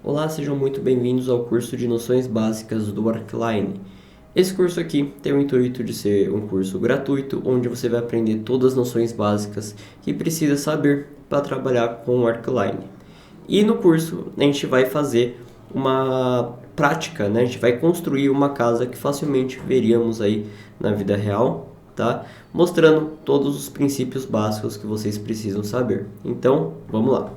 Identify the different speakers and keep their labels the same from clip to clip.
Speaker 1: Olá, sejam muito bem-vindos ao curso de Noções Básicas do Arcline. Esse curso aqui tem o intuito de ser um curso gratuito, onde você vai aprender todas as noções básicas que precisa saber para trabalhar com o Arcline. E no curso a gente vai fazer uma prática, né? A gente vai construir uma casa que facilmente veríamos aí na vida real, tá? Mostrando todos os princípios básicos que vocês precisam saber. Então, vamos lá.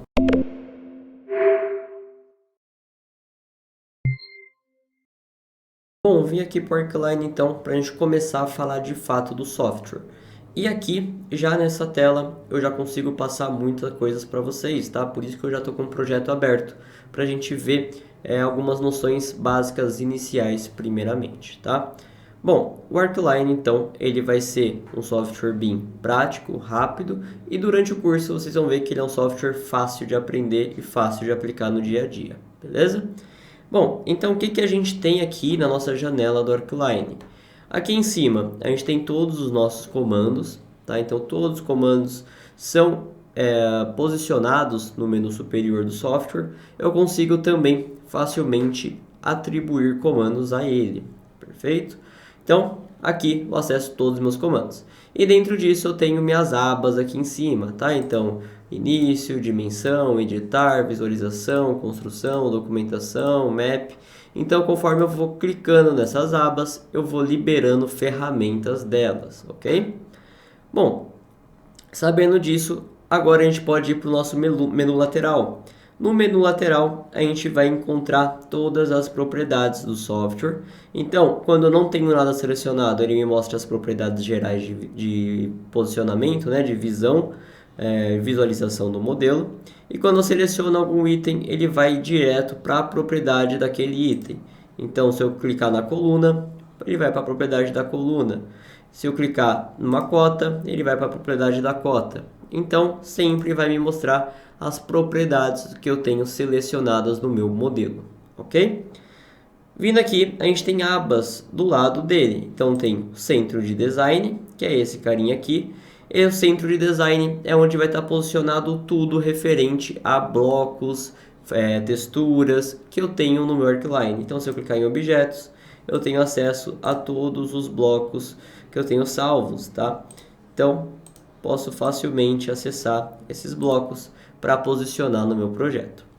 Speaker 1: Bom, vim aqui para o Arcline então para a gente começar a falar de fato do software. E aqui, já nessa tela, eu já consigo passar muitas coisas para vocês, tá? Por isso que eu já estou com o projeto aberto, para a gente ver algumas noções básicas iniciais primeiramente, tá? Bom, o Arcline então, ele vai ser um software bem prático, rápido, e durante o curso vocês vão ver que ele é um software fácil de aprender e fácil de aplicar no dia a dia, beleza? Bom, então o que a gente tem aqui na nossa janela do Arcline? Aqui em cima a gente tem todos os nossos comandos, tá? Então todos os comandos são posicionados no menu superior do software. Eu consigo também facilmente atribuir comandos a ele, perfeito? Então aqui eu acesso todos os meus comandos. E dentro disso eu tenho minhas abas aqui em cima, tá? Então, início, dimensão, editar, visualização, construção, documentação, map. Então, conforme eu vou clicando nessas abas, eu vou liberando ferramentas delas, ok? Bom, sabendo disso, agora a gente pode ir para o nosso menu lateral. No menu lateral, a gente vai encontrar todas as propriedades do software. Então, quando eu não tenho nada selecionado, ele me mostra as propriedades gerais de posicionamento, né, de visão, visualização do modelo. E quando eu seleciono algum item, ele vai direto para a propriedade daquele item. Então, se eu clicar na coluna, ele vai para a propriedade da coluna. Se eu clicar numa cota, ele vai para a propriedade da cota. Então, sempre vai me mostrar as propriedades que eu tenho selecionadas no meu modelo, ok? Vindo aqui, a gente tem abas do lado dele. Então, tem o centro de design, que é esse carinha aqui. E o centro de design é onde vai estar posicionado tudo referente a blocos, texturas que eu tenho no meu Arcline. Então, se eu clicar em objetos, eu tenho acesso a todos os blocos que eu tenho salvos, tá? Então, posso facilmente acessar esses blocos para posicionar no meu projeto.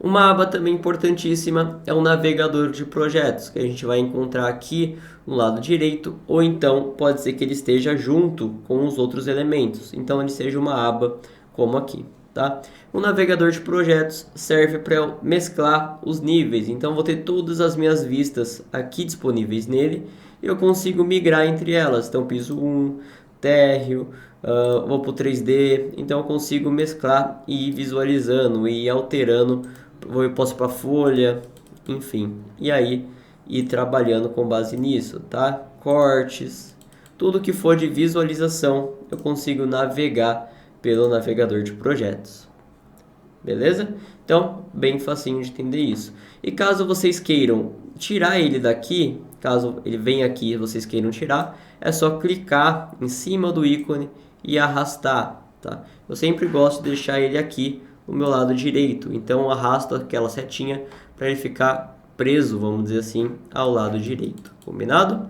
Speaker 1: Uma aba também importantíssima é o navegador de projetos, que a gente vai encontrar aqui no lado direito, ou então pode ser que ele esteja junto com os outros elementos, então ele seja uma aba como aqui, tá? O navegador de projetos serve para mesclar os níveis, então vou ter todas as minhas vistas aqui disponíveis nele, e eu consigo migrar entre elas, então piso 1, térreo, vou para o 3D, então eu consigo mesclar e ir visualizando e ir alterando. Eu posso ir para folha, enfim, e aí ir trabalhando com base nisso, tá? Cortes, tudo que for de visualização eu consigo navegar pelo navegador de projetos, beleza? Então, bem facinho de entender isso. E caso vocês queiram tirar ele daqui, caso ele venha aqui e vocês queiram tirar, é só clicar em cima do ícone e arrastar, tá? Eu sempre gosto de deixar ele aqui no meu lado direito, então eu arrasto aquela setinha para ele ficar preso, vamos dizer assim, ao lado direito, combinado?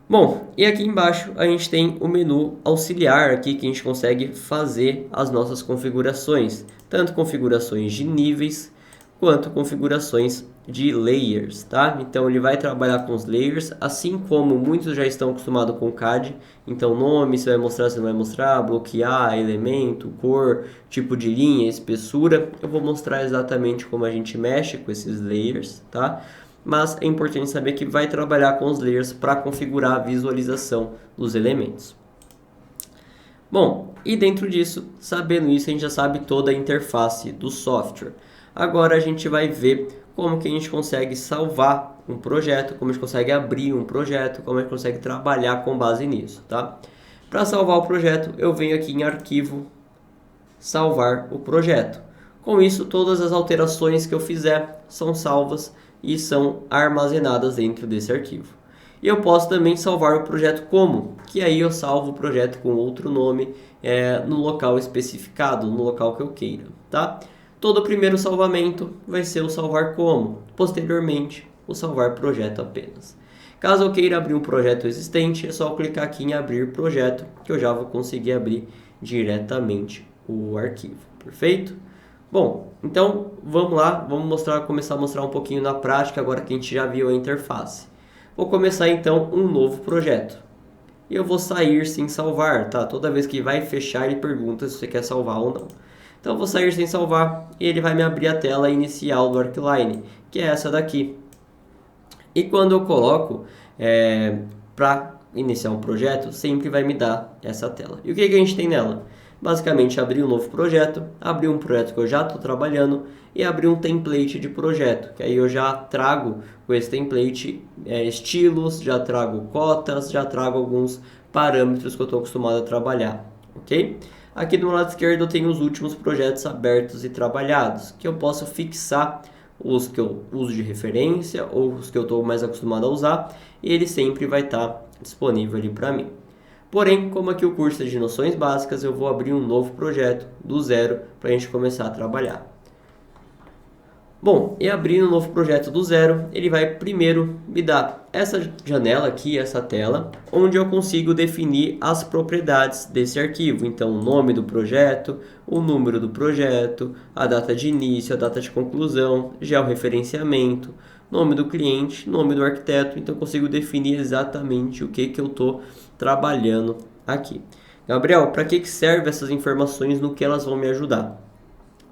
Speaker 1: Bom, e aqui embaixo a gente tem o menu auxiliar aqui que a gente consegue fazer as nossas configurações, tanto configurações de níveis quanto configurações de layers, tá? Então ele vai trabalhar com os layers, assim como muitos já estão acostumados com o CAD. Então nome, você vai mostrar, você não vai mostrar, bloquear, elemento, cor, tipo de linha, espessura. Eu vou mostrar exatamente como a gente mexe com esses layers, tá? Mas é importante saber que vai trabalhar com os layers para configurar a visualização dos elementos. Bom, e dentro disso, sabendo isso, a gente já sabe toda a interface do software. Agora a gente vai ver como que a gente consegue salvar um projeto, como a gente consegue abrir um projeto, como a gente consegue trabalhar com base nisso, tá? Para salvar o projeto, eu venho aqui em Arquivo, Salvar o projeto. Com isso, todas as alterações que eu fizer são salvas e são armazenadas dentro desse arquivo. E eu posso também salvar o projeto como? Que aí eu salvo o projeto com outro nome no local especificado, no local que eu queira, tá? Todo primeiro salvamento vai ser o salvar como, posteriormente o salvar projeto apenas. Caso eu queira abrir um projeto existente, é só clicar aqui em abrir projeto, que eu já vou conseguir abrir diretamente o arquivo, perfeito? Bom, então vamos lá, começar a mostrar um pouquinho na prática, agora que a gente já viu a interface. Vou começar então um novo projeto. E eu vou sair sem salvar, tá? Toda vez que vai fechar, ele pergunta se você quer salvar ou não. Então eu vou sair sem salvar e ele vai me abrir a tela inicial do ArcLine, que é essa daqui. E quando eu coloco para iniciar um projeto, sempre vai me dar essa tela. E o que a gente tem nela? Basicamente, abrir um novo projeto, abrir um projeto que eu já estou trabalhando e abrir um template de projeto, que aí eu já trago com esse template estilos, já trago cotas, já trago alguns parâmetros que eu estou acostumado a trabalhar, ok? Aqui do lado esquerdo eu tenho os últimos projetos abertos e trabalhados, que eu posso fixar os que eu uso de referência ou os que eu estou mais acostumado a usar, e ele sempre vai estar disponível ali para mim. Porém, como aqui o curso é de noções básicas, eu vou abrir um novo projeto do zero para a gente começar a trabalhar. Bom, e abrindo um novo projeto do zero, ele vai primeiro me dar essa janela aqui, essa tela, onde eu consigo definir as propriedades desse arquivo. Então, o nome do projeto, o número do projeto, a data de início, a data de conclusão, georreferenciamento, nome do cliente, nome do arquiteto. Então, eu consigo definir exatamente o que eu estou trabalhando aqui. Gabriel, para que servem essas informações, no que elas vão me ajudar?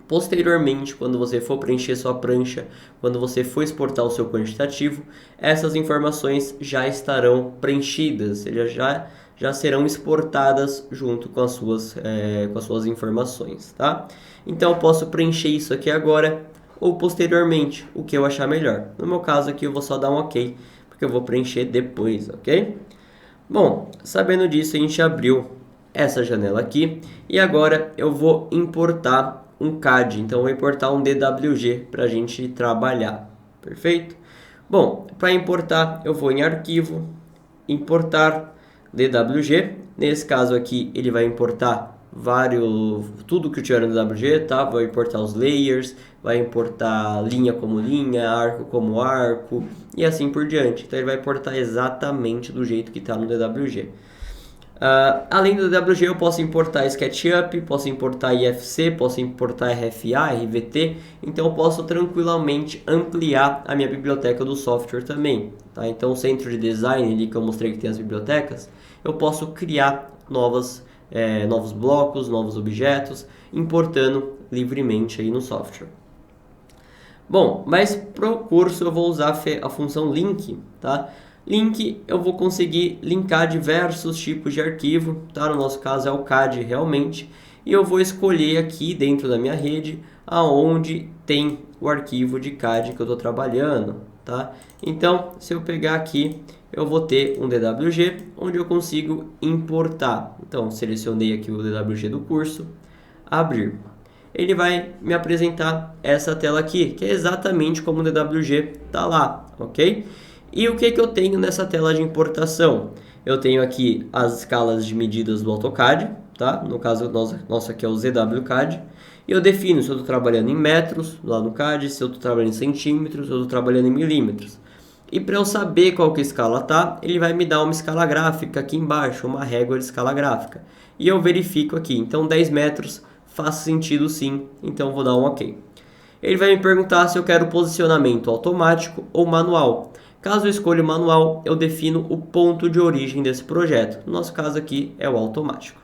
Speaker 1: Posteriormente, quando você for preencher sua prancha, quando você for exportar o seu quantitativo, essas informações já estarão preenchidas, elas já serão exportadas junto com as suas informações, tá? Então eu posso preencher isso aqui agora ou posteriormente, o que eu achar melhor. No meu caso aqui eu vou só dar um OK, porque eu vou preencher depois, ok? Bom, sabendo disso, a gente abriu essa janela aqui e agora eu vou importar um CAD, então eu vou importar um DWG para a gente trabalhar, perfeito? Bom, para importar eu vou em arquivo, importar DWG, nesse caso aqui ele vai importar tudo que tiver no DWG, tá? Vai importar os layers, vai importar linha como linha, arco como arco e assim por diante, então ele vai importar exatamente do jeito que está no DWG. Além do DWG eu posso importar SketchUp, posso importar IFC, posso importar RFA, RVT, então eu posso tranquilamente ampliar a minha biblioteca do software também, tá? Então o centro de design ali que eu mostrei que tem as bibliotecas, eu posso criar novos blocos, novos objetos, importando livremente aí no software. Bom, mas para o curso eu vou usar a função link, tá? Link, eu vou conseguir linkar diversos tipos de arquivo, tá? No nosso caso é o CAD realmente, e eu vou escolher aqui dentro da minha rede aonde tem o arquivo de CAD que eu estou trabalhando, tá? Então, se eu pegar aqui, eu vou ter um DWG onde eu consigo importar. Então, selecionei aqui o DWG do curso, abrir. Ele vai me apresentar essa tela aqui, que é exatamente como o DWG está lá, ok? E o que eu tenho nessa tela de importação? Eu tenho aqui as escalas de medidas do AutoCAD, tá? No caso nosso aqui é o ZWCAD. E eu defino se eu estou trabalhando em metros lá no CAD, se eu estou trabalhando em centímetros, se eu estou trabalhando em milímetros. E para eu saber qual que escala tá, ele vai me dar uma escala gráfica aqui embaixo, uma régua de escala gráfica. E eu verifico aqui, então 10 metros faz sentido sim, então vou dar um OK. Ele vai me perguntar se eu quero posicionamento automático ou manual. Caso eu escolha o manual, eu defino o ponto de origem desse projeto. No nosso caso aqui é o automático.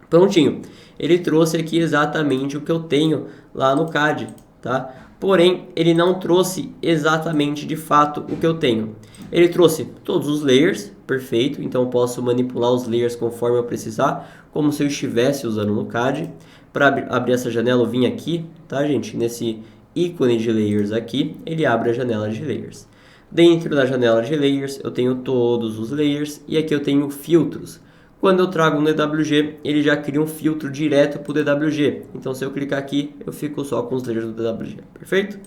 Speaker 1: Prontinho. Ele trouxe aqui exatamente o que eu tenho lá no CAD, tá? Porém, ele não trouxe exatamente de fato o que eu tenho. Ele trouxe todos os layers, perfeito. Então eu posso manipular os layers conforme eu precisar, como se eu estivesse usando no CAD. Para abrir essa janela, eu vim aqui, tá, gente? Nesse ícone de layers aqui, ele abre a janela de layers. Dentro da janela de layers, eu tenho todos os layers e aqui eu tenho filtros. Quando eu trago um DWG, ele já cria um filtro direto para o DWG. Então, se eu clicar aqui, eu fico só com os layers do DWG. Perfeito?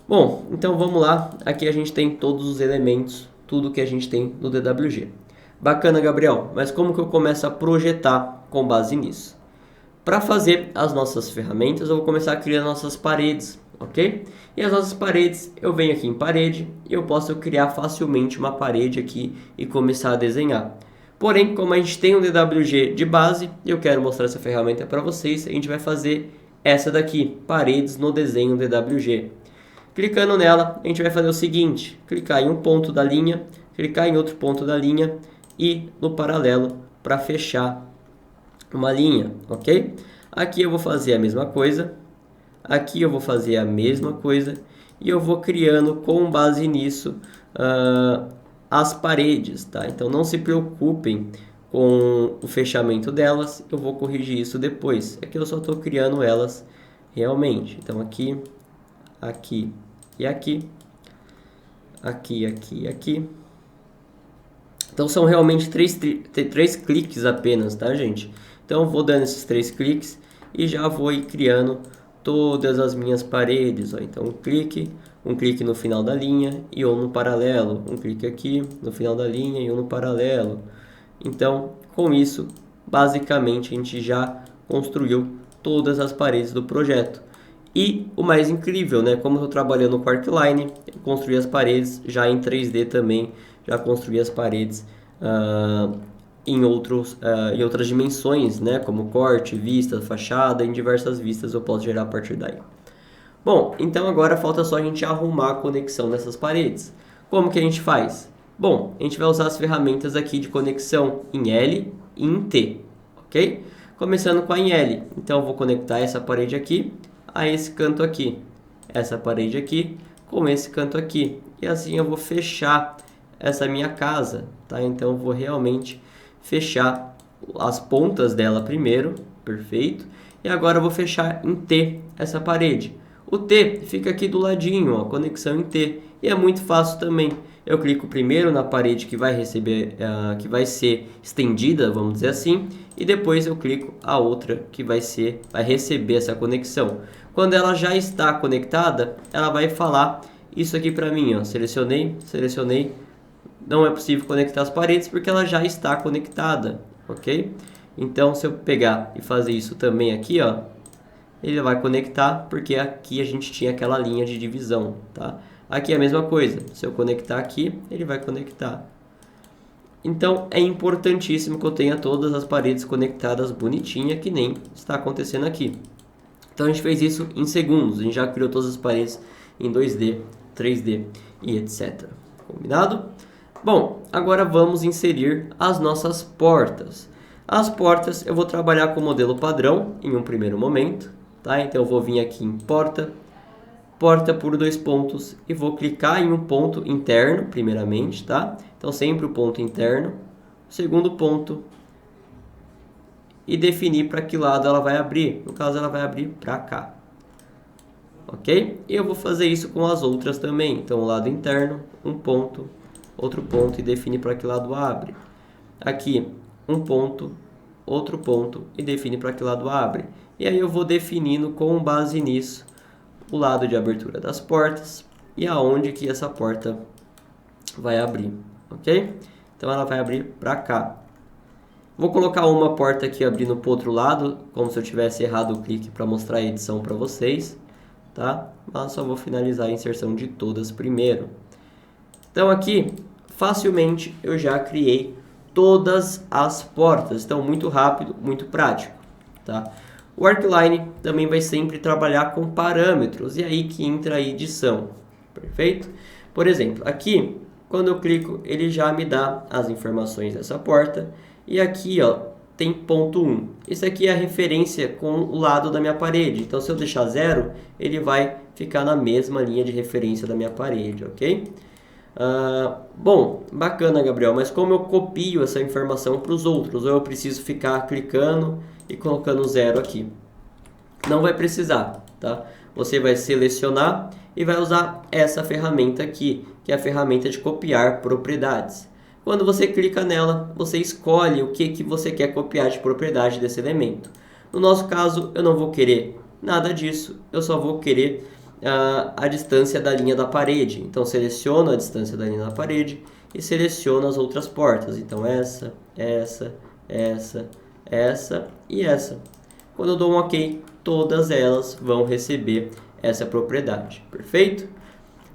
Speaker 1: Bom, então vamos lá. Aqui a gente tem todos os elementos, tudo que a gente tem no DWG. Bacana, Gabriel, mas como que eu começo a projetar com base nisso? Para fazer as nossas ferramentas, eu vou começar criando nossas paredes, ok? E as nossas paredes, eu venho aqui em parede e eu posso criar facilmente uma parede aqui e começar a desenhar. Porém, como a gente tem um DWG de base, e eu quero mostrar essa ferramenta para vocês, a gente vai fazer essa daqui, paredes no desenho DWG. Clicando nela, a gente vai fazer o seguinte, clicar em um ponto da linha, clicar em outro ponto da linha e no paralelo para fechar uma linha, ok? Aqui eu vou fazer a mesma coisa, aqui eu vou fazer a mesma coisa e eu vou criando com base nisso as paredes, tá? Então não se preocupem com o fechamento delas, eu vou corrigir isso depois. Aqui eu só estou criando elas realmente. Então aqui, aqui e aqui, aqui, aqui e aqui. Então são realmente três cliques apenas, tá, gente? Então eu vou dando esses 3 cliques e já vou ir criando todas as minhas paredes. Ó. Então um clique no final da linha e um no paralelo. Um clique aqui no final da linha e um no paralelo. Então, com isso, basicamente a gente já construiu todas as paredes do projeto. E o mais incrível, né? Como eu estou trabalhando com Arcline, eu construí as paredes já em 3D também. Já construí as paredes em outras dimensões, né? Como corte, vista, fachada, em diversas vistas eu posso gerar a partir daí. Bom, então agora falta só a gente arrumar a conexão dessas paredes. Como que a gente faz? Bom, a gente vai usar as ferramentas aqui de conexão em L e em T, ok? Começando com a em L, então eu vou conectar essa parede aqui a esse canto aqui, essa parede aqui com esse canto aqui, e assim eu vou fechar essa minha casa, tá? Então eu vou realmente fechar as pontas dela primeiro, perfeito, e agora eu vou fechar em T essa parede. O T fica aqui do ladinho, ó, conexão em T, e é muito fácil também. Eu clico primeiro na parede que vai receber, que vai ser estendida, vamos dizer assim, e depois eu clico a outra que vai receber essa conexão. Quando ela já está conectada, ela vai falar isso aqui para mim, ó, selecionei, não é possível conectar as paredes porque ela já está conectada, ok? Então, se eu pegar e fazer isso também aqui, ó, ele vai conectar porque aqui a gente tinha aquela linha de divisão, tá? Aqui é a mesma coisa, se eu conectar aqui, ele vai conectar. Então, é importantíssimo que eu tenha todas as paredes conectadas bonitinha, que nem está acontecendo aqui. Então, a gente fez isso em segundos, a gente já criou todas as paredes em 2D, 3D e etc. Combinado? Bom, agora vamos inserir as nossas portas. As portas eu vou trabalhar com o modelo padrão em um primeiro momento, tá? Então eu vou vir aqui em porta, porta por 2 pontos e vou clicar em um ponto interno primeiramente, tá? Então sempre o ponto interno, segundo ponto e definir para que lado ela vai abrir. No caso ela vai abrir para cá. Ok? E eu vou fazer isso com as outras também. Então o lado interno, um ponto, outro ponto e define para que lado abre. Aqui, um ponto, outro ponto e define para que lado abre. E aí eu vou definindo com base nisso o lado de abertura das portas e aonde que essa porta vai abrir, ok? Então ela vai abrir para cá. Vou colocar uma porta aqui abrindo para o outro lado, como se eu tivesse errado o clique para mostrar a edição para vocês, tá? Mas só vou finalizar a inserção de todas primeiro. Então aqui, facilmente eu já criei todas as portas. Então muito rápido, muito prático, tá? O Arcline também vai sempre trabalhar com parâmetros, e aí que entra a edição, perfeito? Por exemplo, aqui, quando eu clico, ele já me dá as informações dessa porta, e aqui, ó, tem ponto 1. Isso aqui é a referência com o lado da minha parede, então se eu deixar 0, ele vai ficar na mesma linha de referência da minha parede, ok? Bom, bacana, Gabriel, mas como eu copio essa informação para os outros? Ou eu preciso ficar clicando e colocando 0 aqui? Não vai precisar, tá? Você vai selecionar e vai usar essa ferramenta aqui, que é a ferramenta de copiar propriedades. Quando você clica nela, você escolhe o que você quer copiar de propriedade desse elemento. No nosso caso, eu não vou querer nada disso, eu só vou querer a distância da linha da parede. Então seleciono a distância da linha da parede e seleciono as outras portas. Então essa e essa. Quando eu dou um OK, todas elas vão receber essa propriedade, perfeito?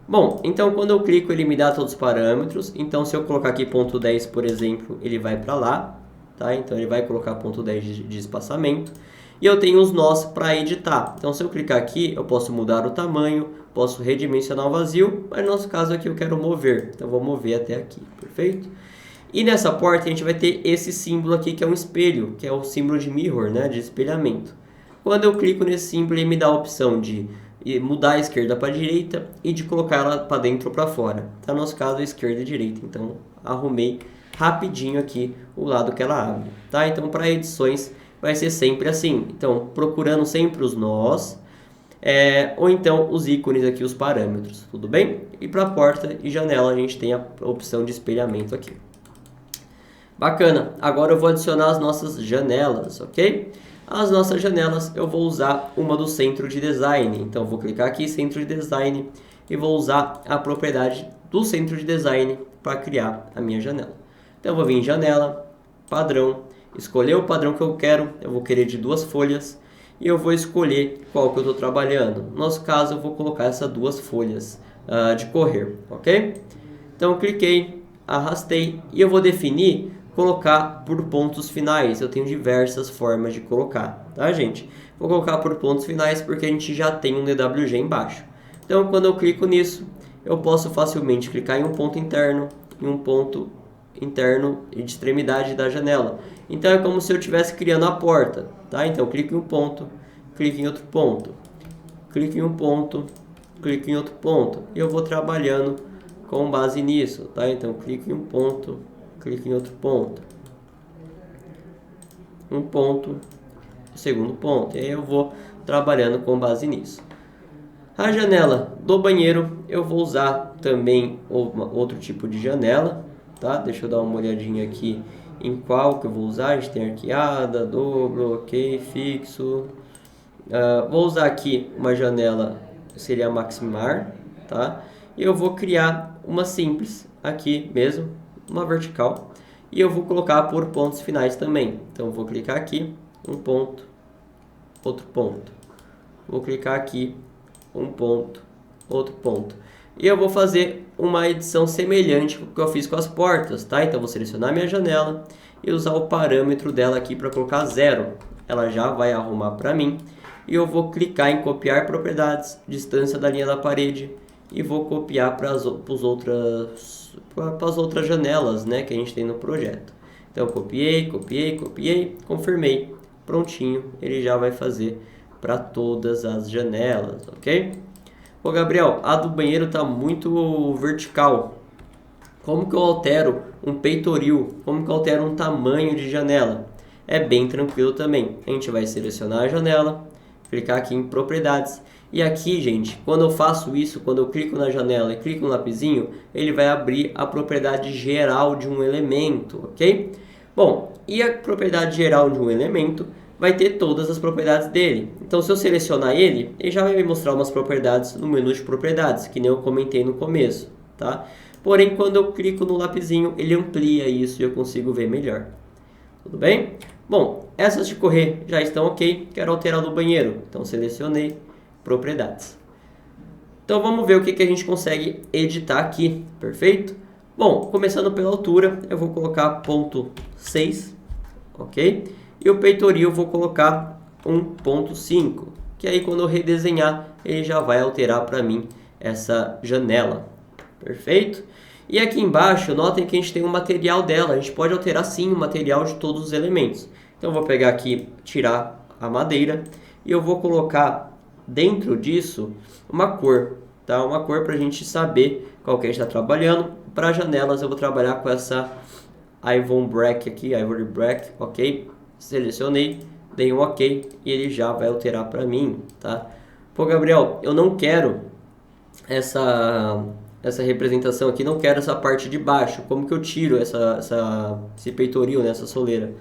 Speaker 1: Bom, então quando eu clico ele me dá todos os parâmetros, então se eu colocar aqui ponto 10, por exemplo, ele vai para lá, tá? Então ele vai colocar ponto 10 de espaçamento. E eu tenho os nós para editar. Então se eu clicar aqui, eu posso mudar o tamanho, posso redimensionar o vazio, mas no nosso caso aqui eu quero mover, então eu vou mover até aqui, perfeito? E nessa porta a gente vai ter esse símbolo aqui que é um espelho, que é o símbolo de mirror, né, de espelhamento. Quando eu clico nesse símbolo, ele me dá a opção de mudar a esquerda para a direita e de colocar ela para dentro ou para fora. Tá? No nosso caso, a esquerda e direita. Então, arrumei rapidinho aqui o lado que ela abre. Tá? Então, para edições, vai ser sempre assim. Então, procurando sempre os nós, ou então os ícones aqui, os parâmetros. Tudo bem? E para porta e janela, a gente tem a opção de espelhamento aqui. Bacana. Agora eu vou adicionar as nossas janelas, ok? As nossas janelas eu vou usar uma do centro de design. Então vou clicar aqui centro de design e vou usar a propriedade do centro de design para criar a minha janela. Então eu vou vir em janela, padrão, escolher o padrão que eu quero. Eu vou querer de 2 folhas e eu vou escolher qual que eu estou trabalhando. No nosso caso eu vou colocar essas 2 folhas de correr, ok? Então eu cliquei, arrastei e eu vou definir colocar por pontos finais. Eu tenho diversas formas de colocar, tá, gente? Vou colocar por pontos finais porque a gente já tem um DWG embaixo. Então, quando eu clico nisso, eu posso facilmente clicar em um ponto interno, em um ponto interno de extremidade da janela. Então, é como se eu estivesse criando a porta, tá? Então, clico em um ponto, clico em outro ponto, clico em um ponto, clico em outro ponto. E eu vou trabalhando com base nisso, tá? Então, clico em um ponto, clico em outro ponto, um ponto, segundo ponto, e aí eu vou trabalhando com base nisso. A janela do banheiro eu vou usar também outro tipo de janela, tá? Deixa eu dar uma olhadinha aqui em qual que eu vou usar. A gente tem arqueada, dobro, ok, fixo. Vou usar aqui uma janela, seria maximar, tá? E eu vou criar uma simples aqui mesmo, uma vertical, e eu vou colocar por pontos finais também. Então vou clicar aqui, um ponto, outro ponto, vou clicar aqui, um ponto, outro ponto, e eu vou fazer uma edição semelhante ao que eu fiz com as portas, tá? Então vou selecionar minha janela e usar o parâmetro dela aqui para colocar 0. Ela já vai arrumar para mim, e eu vou clicar em copiar propriedades, distância da linha da parede, e vou copiar para as outras janelas, né, que a gente tem no projeto. Então copiei, confirmei, prontinho, ele já vai fazer para todas as janelas, ok? Pô, Gabriel, a do banheiro está muito vertical. Como que eu altero um peitoril? Como que eu altero um tamanho de janela? É bem tranquilo também. A gente vai selecionar a janela, clicar aqui em propriedades. E aqui, gente, quando eu faço isso, quando eu clico na janela e clico no lapisinho, ele vai abrir a propriedade geral de um elemento, ok? Bom, e a propriedade geral de um elemento vai ter todas as propriedades dele. Então, se eu selecionar ele, ele já vai me mostrar umas propriedades no menu de propriedades, que nem eu comentei no começo, tá? Porém, quando eu clico no lapisinho, ele amplia isso e eu consigo ver melhor. Tudo bem? Bom, essas de correr já estão ok. Quero alterar no banheiro. Então, selecionei propriedades. Então, vamos ver o que a gente consegue editar aqui. Perfeito? Bom, começando pela altura, eu vou colocar ponto 6, ok? E o peitoril eu vou colocar 1.5, que aí quando eu redesenhar, ele já vai alterar para mim essa janela. Perfeito? E aqui embaixo, notem que a gente tem o material dela. A gente pode alterar sim o material de todos os elementos. Então, eu vou pegar aqui, tirar a madeira, e eu vou colocar dentro disso uma cor, tá? Uma cor para a gente saber qual que a gente está trabalhando. Para janelas, eu vou trabalhar com essa Ivory Black aqui, Ivory Black, ok? Selecionei, dei um ok e ele já vai alterar para mim, tá? Pô, Gabriel, eu não quero essa representação aqui, não quero essa parte de baixo. Como que eu tiro esse peitoril, né, essa soleira?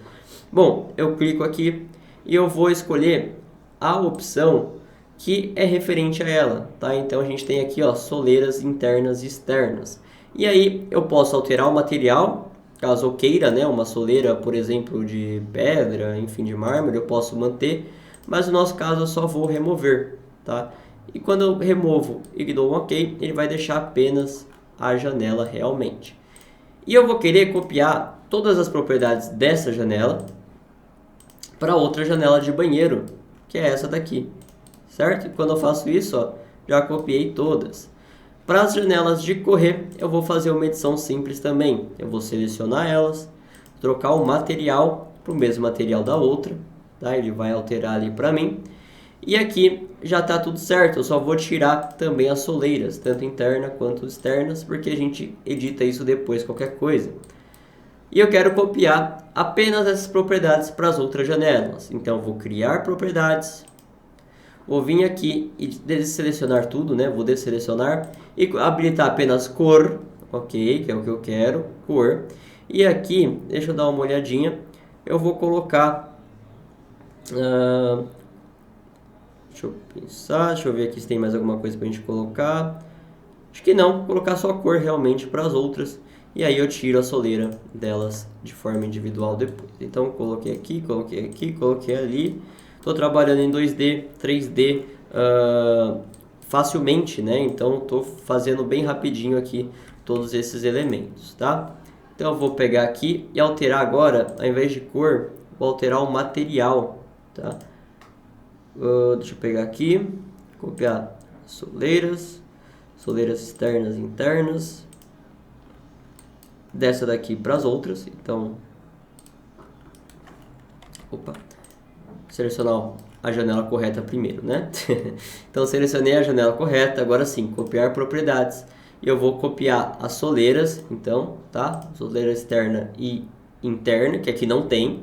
Speaker 1: Bom, eu clico aqui e eu vou escolher a opção que é referente a ela, tá? Então a gente tem aqui, ó, soleiras internas e externas. E aí eu posso alterar o material, caso eu queira, né, uma soleira, por exemplo, de pedra, enfim, de mármore, eu posso manter. mas no nosso caso eu só vou remover, tá? E quando eu removo e dou um OK, ele vai deixar apenas a janela realmente. E eu vou querer copiar todas as propriedades dessa janela para outra janela de banheiro, que é essa daqui, certo? E quando eu faço isso, ó, já copiei todas. Para as janelas de correr, eu vou fazer uma edição simples também. Eu vou selecionar elas, trocar o material para o mesmo material da outra, tá? Ele vai alterar ali para mim. E aqui já está tudo certo, eu só vou tirar também as soleiras, tanto interna quanto externas, porque a gente edita isso depois, qualquer coisa. E eu quero copiar apenas essas propriedades para as outras janelas. Então, vou criar propriedades, vou vir aqui e desselecionar tudo, né? Vou desselecionar e habilitar apenas cor, ok, que é o que eu quero, cor. E aqui, deixa eu dar uma olhadinha, eu vou colocar... deixa eu pensar, deixa eu ver aqui se tem mais alguma coisa para a gente colocar. Acho que não, vou colocar só a cor realmente para as outras. E aí eu tiro a soleira delas de forma individual depois. Então coloquei aqui, coloquei ali. Estou trabalhando em 2D, 3D facilmente, né? Então estou fazendo bem rapidinho aqui todos esses elementos, tá? Então eu vou pegar aqui e alterar agora, ao invés de cor, vou alterar o material, tá? Deixa eu pegar aqui, copiar soleiras externas e internas, dessa daqui para as outras. Então, selecionar a janela correta primeiro, né? Então, selecionei a janela correta, agora sim, copiar propriedades. E eu vou copiar as soleiras, então, tá? Soleira externa e interna, que aqui não tem.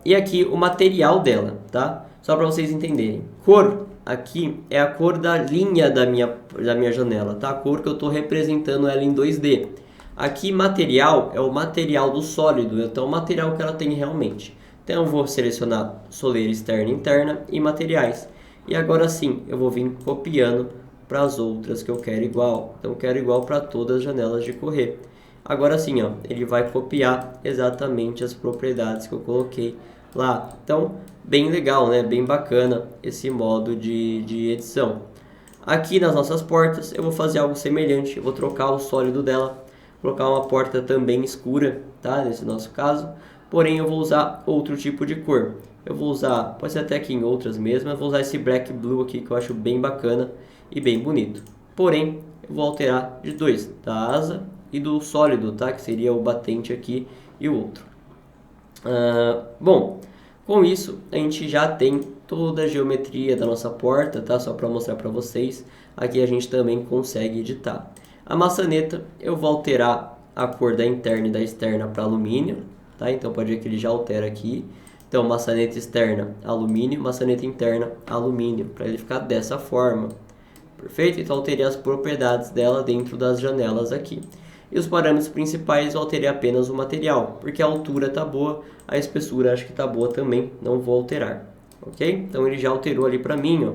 Speaker 1: E aqui o material dela, tá? Só para vocês entenderem. Cor, aqui é a cor da linha da minha janela, tá? A cor que eu estou representando ela em 2D. Aqui material é o material do sólido, então o material que ela tem realmente. Então eu vou selecionar soleira externa e interna e materiais. E agora sim, eu vou vir copiando para as outras que eu quero igual. Então eu quero igual para todas as janelas de correr. Agora sim, ó, ele vai copiar exatamente as propriedades que eu coloquei lá. Então, bem legal, né? Bem bacana esse modo de edição. Aqui nas nossas portas, eu vou fazer algo semelhante. Eu vou trocar o sólido dela, colocar uma porta também escura, tá? Nesse nosso caso. Porém, eu vou usar outro tipo de cor. Eu vou usar, pode ser até aqui em outras mesmo, eu vou usar esse black blue aqui que eu acho bem bacana e bem bonito. Porém, eu vou alterar de dois, da asa e do sólido, tá? Que seria o batente aqui e o outro. Bom, com isso a gente já tem toda a geometria da nossa porta, tá? Só para mostrar para vocês. Aqui a gente também consegue editar. A maçaneta eu vou alterar a cor da interna e da externa para alumínio, tá? Então pode ver que ele já altera aqui. Então maçaneta externa alumínio, maçaneta interna alumínio, para ele ficar dessa forma. Perfeito? Então alterei as propriedades dela dentro das janelas aqui. E os parâmetros principais eu alterei apenas o material, porque a altura está boa, a espessura acho que está boa também, não vou alterar. Ok? Então ele já alterou ali para mim, ó.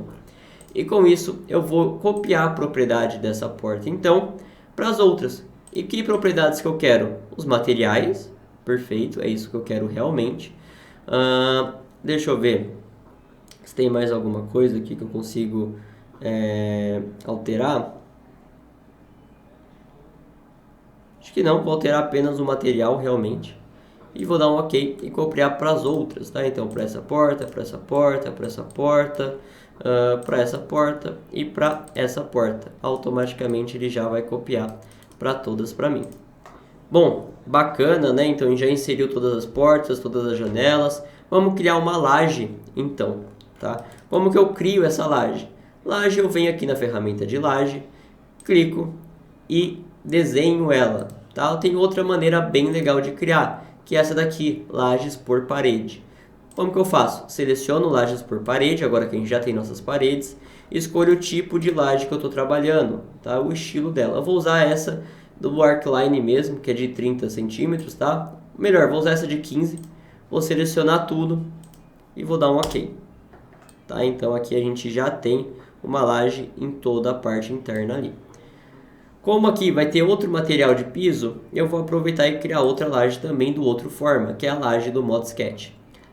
Speaker 1: E com isso eu vou copiar a propriedade dessa porta, então, para as outras. E que propriedades que eu quero? Os materiais, perfeito, é isso que eu quero realmente. Deixa eu ver se tem mais alguma coisa aqui que eu consigo alterar. Acho que não, vou alterar apenas o material realmente. E vou dar um OK e copiar para as outras, tá? Então, para essa porta, para essa porta, para essa porta, para essa porta e para essa porta. Automaticamente ele já vai copiar para todas para mim. Bom, bacana, né? Então, já inseriu todas as portas, todas as janelas. Vamos criar uma laje, então, tá? Como que eu crio essa laje? Laje, eu venho aqui na ferramenta de laje, clico e desenho ela, tá? Eu tenho outra maneira bem legal de criar, que é essa daqui, lajes por parede. Como que eu faço? Seleciono lajes por parede, agora que a gente já tem nossas paredes, escolho o tipo de laje que eu estou trabalhando, tá? O estilo dela. Eu vou usar essa do Arcline mesmo, que é de 30 centímetros, tá? Melhor, vou usar essa de 15, vou selecionar tudo e vou dar um OK. Tá? Então aqui a gente já tem uma laje em toda a parte interna ali. Como aqui vai ter outro material de piso, eu vou aproveitar e criar outra laje também do outro forma, que é a laje do Mod Sketch.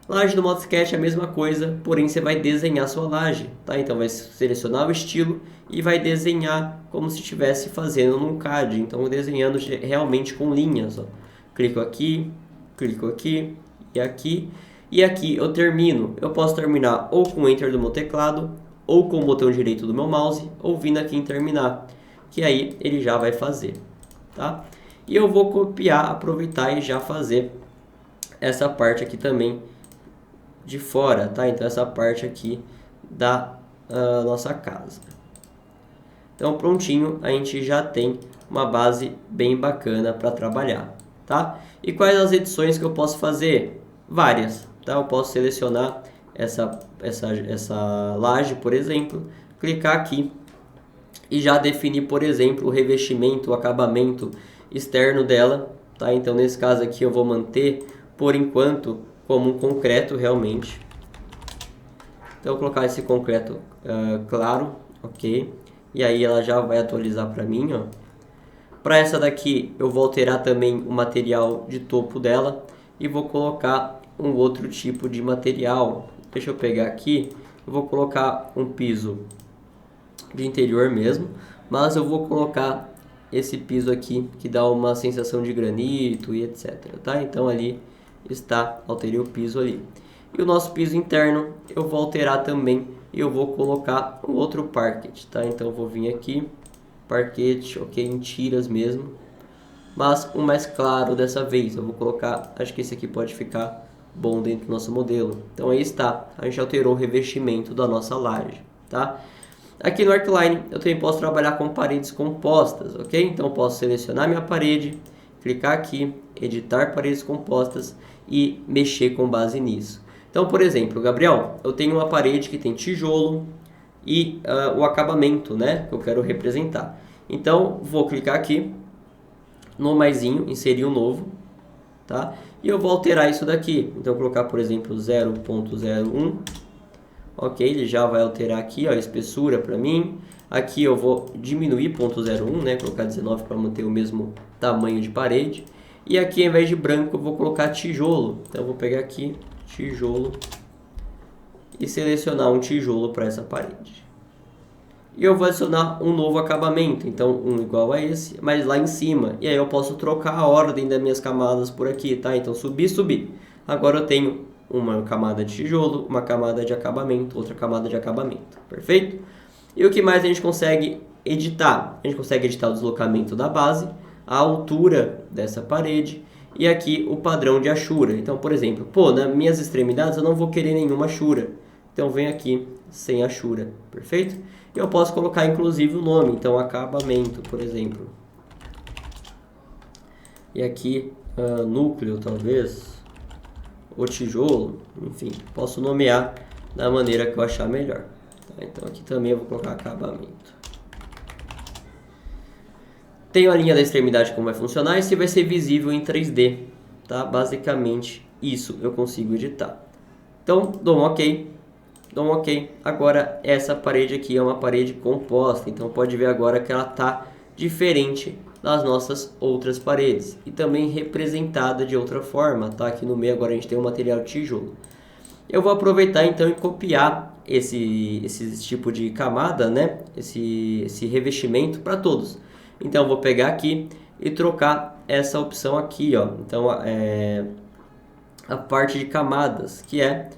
Speaker 1: Laje do modo sketch é a mesma coisa, porém você vai desenhar sua laje, tá? Então vai selecionar o estilo e vai desenhar como se estivesse fazendo num CAD, então desenhando realmente com linhas, ó. Clico aqui e aqui. E aqui eu termino. Eu posso terminar ou com o Enter do meu teclado, ou com o botão direito do meu mouse, ou vindo aqui em terminar, que aí ele já vai fazer, tá? E eu vou copiar, aproveitar e já fazer essa parte aqui também de fora, tá? Então essa parte aqui da nossa casa. Então prontinho, a gente já tem uma base bem bacana para trabalhar, tá? E quais as edições que eu posso fazer? Várias, tá? Eu posso selecionar essa laje, por exemplo, clicar aqui e já definir, por exemplo, o revestimento, o acabamento externo dela, tá? Então nesse caso aqui eu vou manter por enquanto como um concreto realmente. Então eu vou colocar esse concreto claro, ok? E aí ela já vai atualizar para mim, ó. Para essa daqui eu vou alterar também o material de topo dela e vou colocar um outro tipo de material. Deixa eu pegar aqui, eu vou colocar um piso de interior mesmo, mas eu vou colocar esse piso aqui que dá uma sensação de granito e etc, tá? Então ali está, alterei o piso ali. E o nosso piso interno eu vou alterar também e eu vou colocar um outro parquet, tá? Então eu vou vir aqui, parquet, ok, em tiras mesmo, mas um mais claro dessa vez. Eu vou colocar, acho que esse aqui pode ficar bom dentro do nosso modelo. Então aí está, a gente alterou o revestimento da nossa laje, tá? Aqui no Arcline eu também posso trabalhar com paredes compostas, ok? Então eu posso selecionar minha parede, clicar aqui, editar paredes compostas e mexer com base nisso. Então, por exemplo, Gabriel, eu tenho uma parede que tem tijolo e o acabamento, né, que eu quero representar. Então, vou clicar aqui no maisinho, inserir um novo, tá? E eu vou alterar isso daqui. Então, vou colocar, por exemplo, 0.01. Ok, ele já vai alterar aqui, ó, a espessura para mim. Aqui eu vou diminuir 0.01, né, colocar 19 para manter o mesmo tamanho de parede. E aqui, ao invés de branco, eu vou colocar tijolo. Então, eu vou pegar aqui, tijolo, e selecionar um tijolo para essa parede. E eu vou adicionar um novo acabamento, então um igual a esse, mas lá em cima. E aí eu posso trocar a ordem das minhas camadas por aqui, tá? Então subir. Agora eu tenho uma camada de tijolo, uma camada de acabamento, outra camada de acabamento, perfeito? E o que mais a gente consegue editar? A gente consegue editar o deslocamento da base, a altura dessa parede e aqui o padrão de achura. Então, por exemplo, nas minhas extremidades eu não vou querer nenhuma achura. Então, vem aqui sem achura, perfeito? E eu posso colocar inclusive o nome, então acabamento, por exemplo. E aqui núcleo, talvez, o tijolo, enfim, posso nomear da maneira que eu achar melhor. Tá? Então, aqui também eu vou colocar acabamento. Tenho a linha da extremidade como vai funcionar e se vai ser visível em 3D, tá? Basicamente isso eu consigo editar. Então dou um ok, Agora essa parede aqui é uma parede composta, então pode ver agora que ela está diferente das nossas outras paredes e também representada de outra forma, tá? Aqui no meio agora a gente tem o material tijolo. Eu vou aproveitar então e copiar esse tipo de camada, né? Esse revestimento para todos. Então eu vou pegar aqui e trocar essa opção aqui, ó. Então a parte de camadas, que é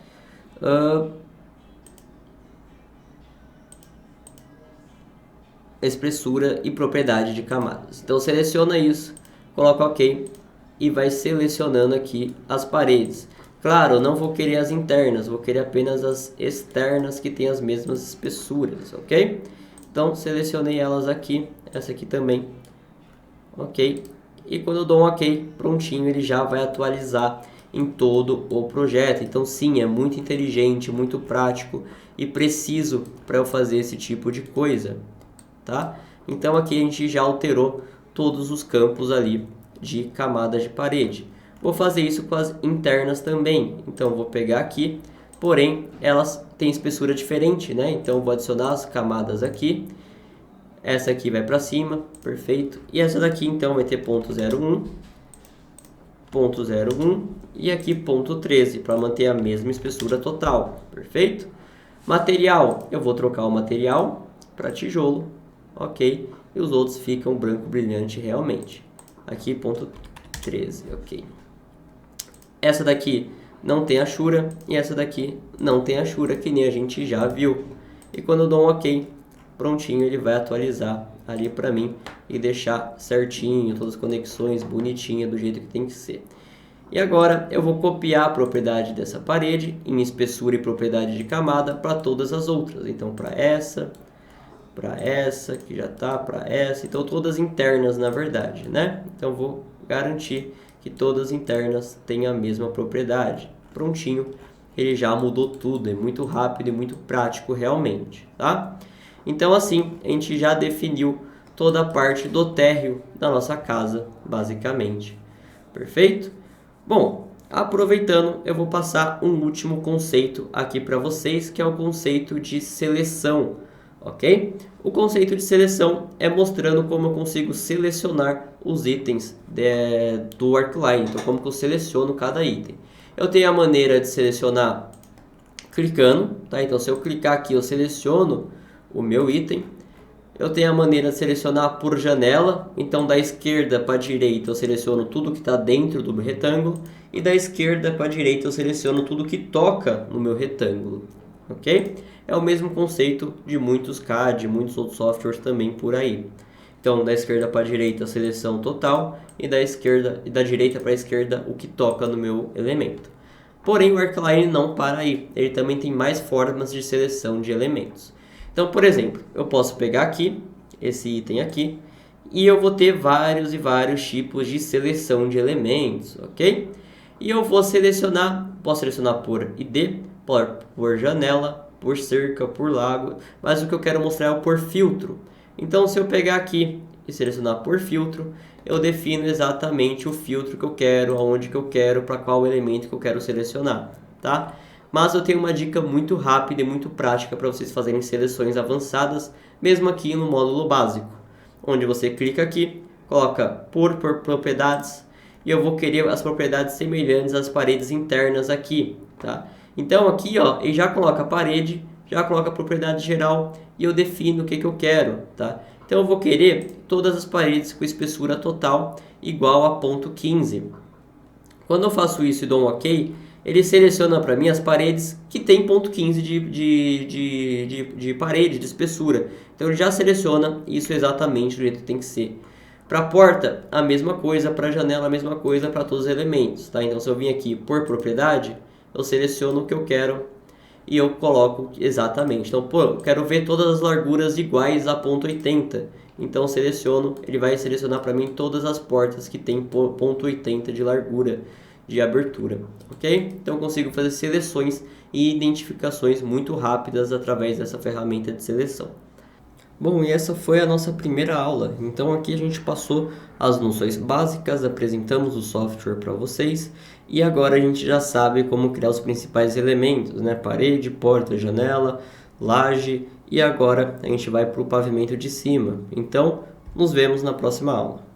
Speaker 1: espessura e propriedade de camadas. Então seleciona isso, coloca OK e vai selecionando aqui as paredes. Claro, eu não vou querer as internas, vou querer apenas as externas que têm as mesmas espessuras, ok? Então selecionei elas aqui, essa aqui também, ok? E quando eu dou um OK, prontinho, ele já vai atualizar em todo o projeto. Então sim, é muito inteligente, muito prático e preciso para eu fazer esse tipo de coisa, tá? Então aqui a gente já alterou todos os campos ali de camada de parede. Vou fazer isso com as internas também. Então vou pegar aqui, porém elas têm espessura diferente, né? Então vou adicionar as camadas aqui. Essa aqui vai para cima, perfeito. E essa daqui então vai ter 0.01. 0,01 e aqui 0,13 para manter a mesma espessura total, perfeito? Material, eu vou trocar o material para tijolo, ok? E os outros ficam branco brilhante realmente. Aqui 0,13, ok. Essa daqui não tem achura e essa daqui não tem achura, que nem a gente já viu. E quando eu dou um ok, prontinho, ele vai atualizar ali para mim e deixar certinho, todas as conexões bonitinhas do jeito que tem que ser. E agora eu vou copiar a propriedade dessa parede em espessura e propriedade de camada para todas as outras. Então para essa que já tá, para essa, então todas internas na verdade, né? Então vou garantir que todas internas têm a mesma propriedade. Prontinho, ele já mudou tudo, é muito rápido e muito prático realmente, tá? Então assim, a gente já definiu toda a parte do térreo da nossa casa, basicamente. Perfeito? Bom, aproveitando, eu vou passar um último conceito aqui para vocês, que é o conceito de seleção, ok? O conceito de seleção é mostrando como eu consigo selecionar os itens do Arcline, então como que eu seleciono cada item. Eu tenho a maneira de selecionar clicando, tá? Então se eu clicar aqui, eu seleciono o meu item. Eu tenho a maneira de selecionar por janela, então da esquerda para a direita eu seleciono tudo que está dentro do retângulo e da esquerda para a direita eu seleciono tudo que toca no meu retângulo, ok? É o mesmo conceito de muitos CAD, muitos outros softwares também por aí. Então da esquerda para a direita a seleção total e da direita para a esquerda o que toca no meu elemento. Porém o Arcline não para aí, ele também tem mais formas de seleção de elementos. Então, por exemplo, eu posso pegar aqui, esse item aqui, e eu vou ter vários e vários tipos de seleção de elementos, ok? E eu vou selecionar, posso selecionar por ID, por janela, por cerca, por lago, mas o que eu quero mostrar é o por filtro. Então, se eu pegar aqui e selecionar por filtro, eu defino exatamente o filtro que eu quero, aonde que eu quero, para qual elemento que eu quero selecionar, tá? Mas eu tenho uma dica muito rápida e muito prática para vocês fazerem seleções avançadas, mesmo aqui no módulo básico, onde você clica aqui, coloca por propriedades, e eu vou querer as propriedades semelhantes às paredes internas aqui, tá? Então aqui, ó, ele já coloca a parede, já coloca a propriedade geral e eu defino o que eu quero, tá? Então eu vou querer todas as paredes com espessura total igual a 0,15. Quando eu faço isso e dou um OK, ele seleciona para mim as paredes que tem 0,15 de parede, de espessura. Então ele já seleciona isso exatamente do jeito que tem que ser. Para a porta, a mesma coisa. Para a janela, a mesma coisa. Para todos os elementos, tá? Então se eu vim aqui por propriedade, eu seleciono o que eu quero e eu coloco exatamente. Então, pô, eu quero ver todas as larguras iguais a 0,80. Então seleciono, ele vai selecionar para mim todas as portas que tem 0,80 de largura de abertura, ok? Então eu consigo fazer seleções e identificações muito rápidas através dessa ferramenta de seleção. Bom, e essa foi a nossa primeira aula. Então aqui a gente passou as noções básicas, apresentamos o software para vocês e agora a gente já sabe como criar os principais elementos, né? Parede, porta, janela, laje e agora a gente vai para o pavimento de cima. Então nos vemos na próxima aula.